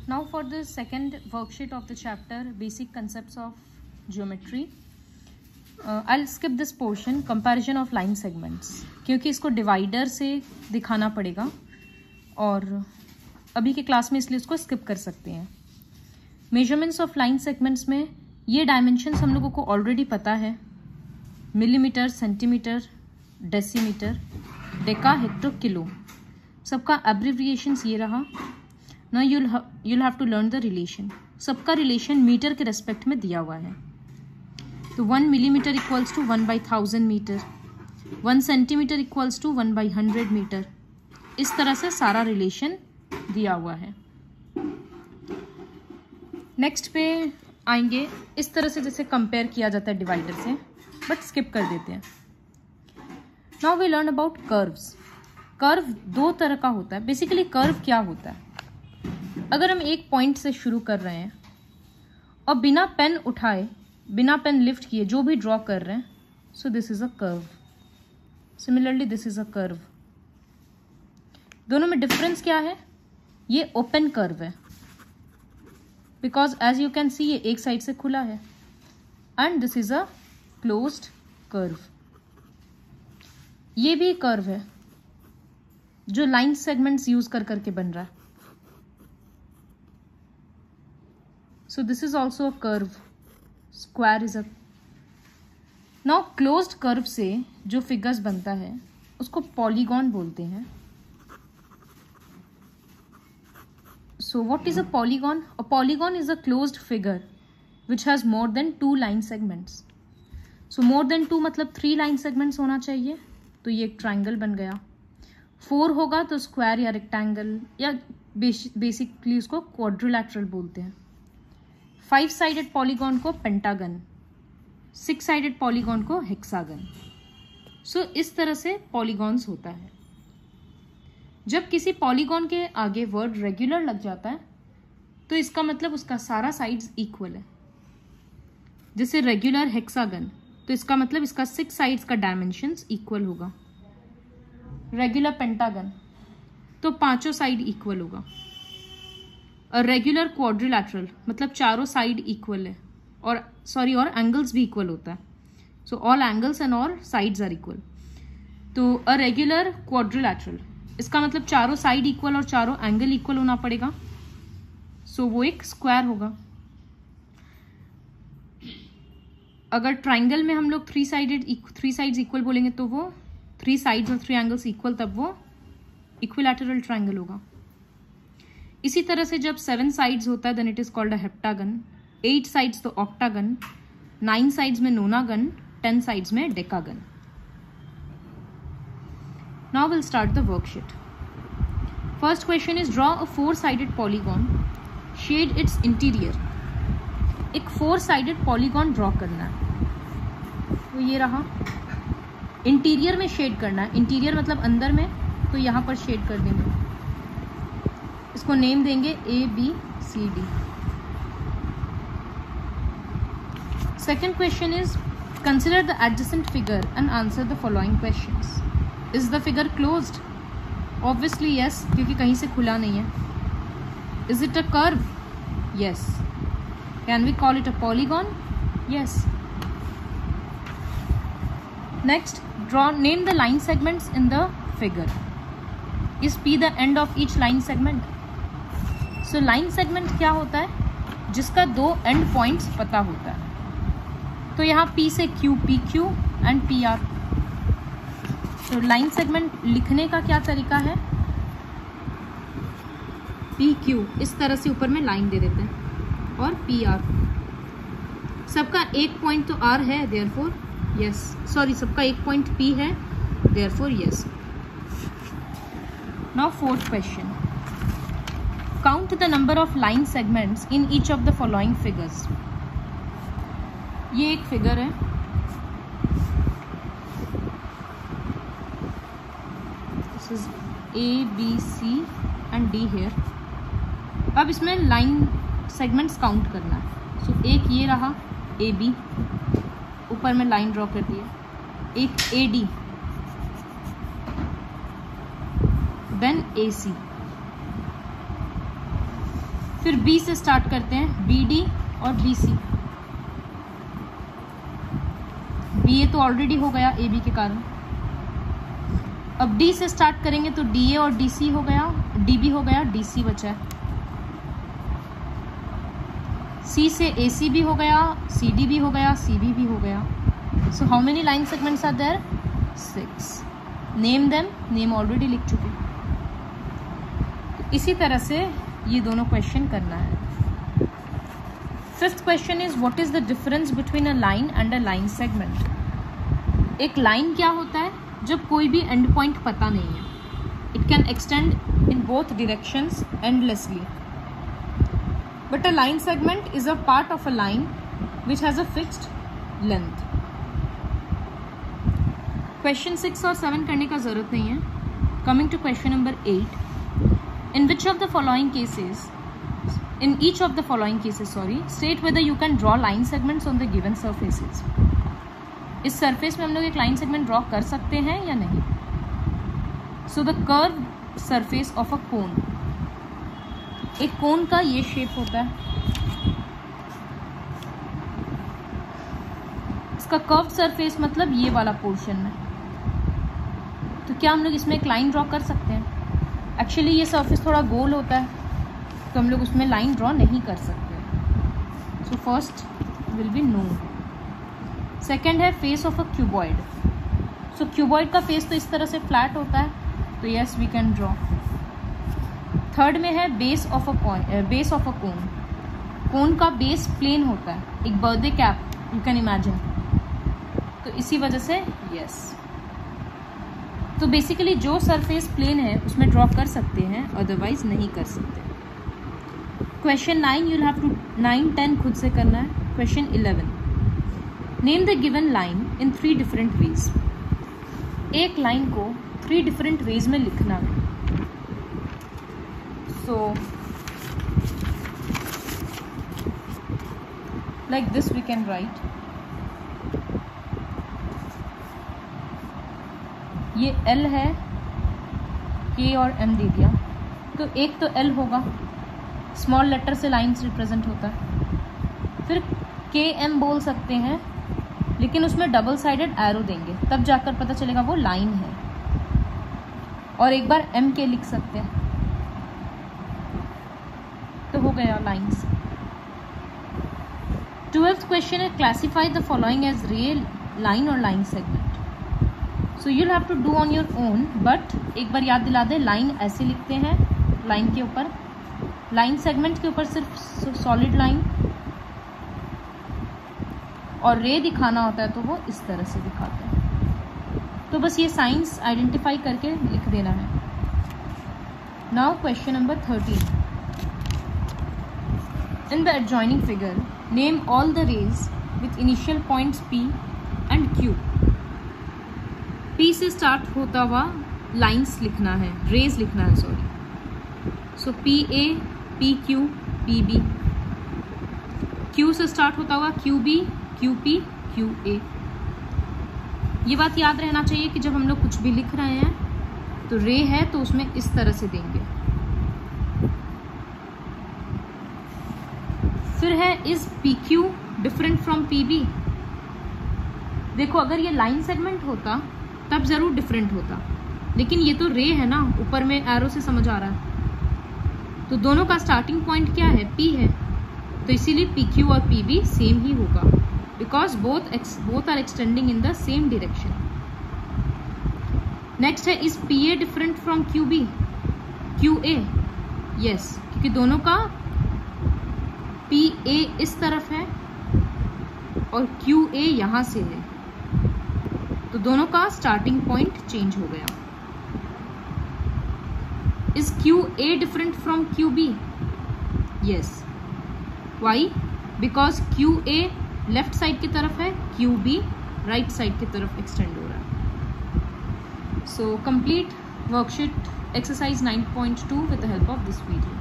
Now for the second worksheet of the chapter basic concepts of geometry, I'll skip this portion comparison of line segments क्योंकि इसको divider से दिखाना पड़ेगा और अभी के क्लास में इसलिए इसको स्किप कर सकते हैं। मेजरमेंट्स ऑफ लाइन सेगमेंट्स में ये डायमेंशंस हम लोगों को ऑलरेडी पता है, millimetre, centimetre, decimetre, Deka, hecto, kilo, सबका एब्रिविएशंस ये रहा। Now you'll have to learn the relation. सबका रिलेशन मीटर के रेस्पेक्ट में दिया हुआ है। तो 1 millimetre equals to 1/1000 metre, 1 centimetre equals to 1/100 metre. इस तरह से सारा रिलेशन दिया हुआ है। नेक्स्ट पे आएंगे, इस तरह से जैसे कंपेयर किया जाता है डिवाइडर से, बट स्किप कर देते हैं। Now we learn about curves. Curve दो तरह का होता है। बेसिकली कर्व क्या होता है? अगर हम एक पॉइंट से शुरू कर रहे हैं और बिना पेन उठाए, बिना पेन लिफ्ट किए जो भी ड्रॉ कर रहे हैं, so this is a curve. Similarly this is a curve. दोनों में डिफरेंस क्या है? ये ओपन कर्व है because as you can see ये एक साइड से खुला है, and this is a closed curve. ये भी कर्व है जो लाइन सेगमेंट्स यूज कर करके बन रहा है। So this is also a curve. Square is a. Now closed curve से जो फिगर्स बनता है उसको पॉलीगॉन बोलते हैं। So what is a polygon? A polygon is a closed figure which has more than 2 line segments. So more than 2 मतलब 3 line segments होना चाहिए, तो ये एक ट्राइंगल बन गया। 4 होगा तो स्क्वायर या रेक्टेंगल, या बेसिकली उसको क्वाड्रिलैटरल बोलते हैं। 5 साइडेड पॉलीगॉन को पेंटागन, 6 साइडेड पॉलीगॉन को हेक्सागन। सो इस तरह से पॉलीगॉन्स होता है। जब किसी पॉलीगॉन के आगे वर्ड रेगुलर लग जाता है तो इसका मतलब उसका सारा साइड्स इक्वल है। जैसे रेगुलर हेक्सागन, तो इसका मतलब इसका 6 साइड्स का डायमेंशंस इक्वल होगा। रेगुलर पेंटागन तो पांचों साइड इक्वल होगा। और रेगुलर क्वाड्रिलैटरल मतलब चारों साइड इक्वल है, और एंगल्स भी इक्वल होता है। So all angles and all sides are equal. तो अ रेगुलर क्वाड्रिलैटरल इसका मतलब चारों साइड इक्वल और चारों एंगल इक्वल होना पड़ेगा। सो वो एक स्क्वायर होगा। अगर ट्राइंगल में हम लोग 3 साइड्स इक्वल बोलेंगे तो वो 3 साइड्स और 3 एंगल्स इक्वल, तब वो इक्विलैटरल ट्राइंगल होगा। इसी तरह से जब 7 साइड्स होता है then it is called a heptagon, 8 sides तो ऑक्टागन, 9 साइड्स में नोनागन, 10 साइड्स में decagon. Now will start the worksheet. First question is draw a 4 sided polygon, shade its interior. एक 4 साइडेड पॉलीगॉन ड्रॉ करना है, तो ये रहा। इंटीरियर में शेड करना है, इंटीरियर मतलब अंदर में, तो यहां पर शेड कर देंगे। इसको नेम देंगे ABCD। Second question is consider the adjacent figure and answer the following questions. Is the figure closed? Obviously yes, क्योंकि कहीं से खुला नहीं है। Is it a curve? Yes. Can we call it a polygon? Yes. Next, draw name the line segments in the figure. Is P the end of each line segment? So line segment क्या होता है? जिसका 2 and points पता होता है। तो यहाँ P से Q, PQ एंड PR। तो लाइन सेगमेंट लिखने का क्या तरीका है? PQ इस तरह से ऊपर में लाइन दे देते हैं, और PR। सबका एक पॉइंट तो R है, देयरफॉर यस। सबका एक पॉइंट P है, therefore yes. Now fourth question. Count the number of line segments in each of the following figures. ये एक फिगर है। This is A, B, C and D here. अब इसमें line segments count करना है। सो एक ये रहा AB, ऊपर में लाइन ड्रॉ कर दिया। एक AD, then AC, फिर बी से स्टार्ट करते हैं, बी डी और बी सी। बी ए तो ऑलरेडी हो गया ए बी के कारण। अब डी से स्टार्ट करेंगे तो डी ए और डी सी हो गया, डी बी हो गया, डी सी बचा है। सी से ए सी भी हो गया, सी डी भी हो गया, सी बी भी हो गया। So how many line segments are there? 6। Name them, name already लिख चुके। इसी तरह से ये दोनों क्वेश्चन करना है। Fifth question is what is the difference between a line and a line segment. एक लाइन क्या होता है? जब कोई भी एंड पॉइंट पता नहीं है। It can extend in both directions endlessly. But a line segment is a part of a line which has a fixed length. Question 6 और 7 करने का जरूरत नहीं है। Coming to question number 8, in each of the following cases, state whether you can draw line segments on the given surfaces. इस surface में हम लोग एक लाइन सेगमेंट ड्रॉ कर सकते हैं या नहीं? So the curve surface of a cone, एक कोन का ये शेप होता है, इसका कर्व सरफेस मतलब ये वाला पोर्शन में। तो क्या हम लोग इसमें एक लाइन ड्रॉ कर सकते हैं? एक्चुअली ये सरफेस थोड़ा गोल होता है तो हम लोग उसमें लाइन ड्रॉ नहीं कर सकते। So first will be no. Second है face of a cuboid. So cuboid का फेस तो इस तरह से फ्लैट होता है, तो yes we can draw. Third में है बेस ऑफ अ कोन। कोन का बेस प्लेन होता है, एक birthday cap you can imagine, तो इसी वजह से यस। तो बेसिकली जो सरफेस प्लेन है उसमें ड्रॉ कर सकते हैं, अदरवाइज नहीं कर सकते। क्वेश्चन 9 यूल हैव टू 9, 10 खुद से करना है। Question 11, name the given line in 3 different ways. एक लाइन को 3 डिफरेंट वेज में लिखना है। So like this we can write, ये L है, K और M दे दिया, तो एक तो L होगा, स्मॉल लेटर से लाइन्स रिप्रेजेंट होता है। फिर KM बोल सकते हैं, लेकिन उसमें डबल साइडेड एरो देंगे, तब जाकर पता चलेगा वो लाइन है। और एक बार MK लिख सकते हैं, तो हो गया लाइन्स। 12th क्वेश्चन है classify the following as real line और line segment. So you'll have to do on your own, but एक बार याद दिला दे, लाइन ऐसे लिखते हैं, लाइन के ऊपर, लाइन सेगमेंट के ऊपर सिर्फ सॉलिड लाइन, और रे दिखाना होता है तो वो इस तरह से दिखाते हैं। तो बस ये साइंस आइडेंटिफाई करके लिख देना है। Now question number 13, in the adjoining figure name all the rays with initial points P and Q। P से स्टार्ट होता हुआ लाइंस लिखना है, रेज लिखना है, sorry. So PA, PQ, PB। Q से स्टार्ट होता हुआ QB, QP, QA। ये बात याद रहना चाहिए कि जब हम लोग कुछ भी लिख रहे हैं तो रे है तो उसमें इस तरह से देंगे। फिर है is PQ different from PB। देखो अगर ये लाइन सेगमेंट होता तब जरूर डिफरेंट होता, लेकिन ये तो रे है ना, ऊपर में एरो से समझ आ रहा है, तो दोनों का स्टार्टिंग पॉइंट क्या है? P है, तो इसीलिए PQ और PB सेम ही होगा, because both are extending in the same direction. Next है is PA different from QB, QA, yes, क्योंकि दोनों का PA इस तरफ है और QA यहां से है, तो दोनों का स्टार्टिंग पॉइंट चेंज हो गया। Is QA different from QB, yes, why? Because QA left side की तरफ है, QB राइट साइड की तरफ एक्सटेंड हो रहा है। So complete worksheet exercise 9.2 with the help of this video.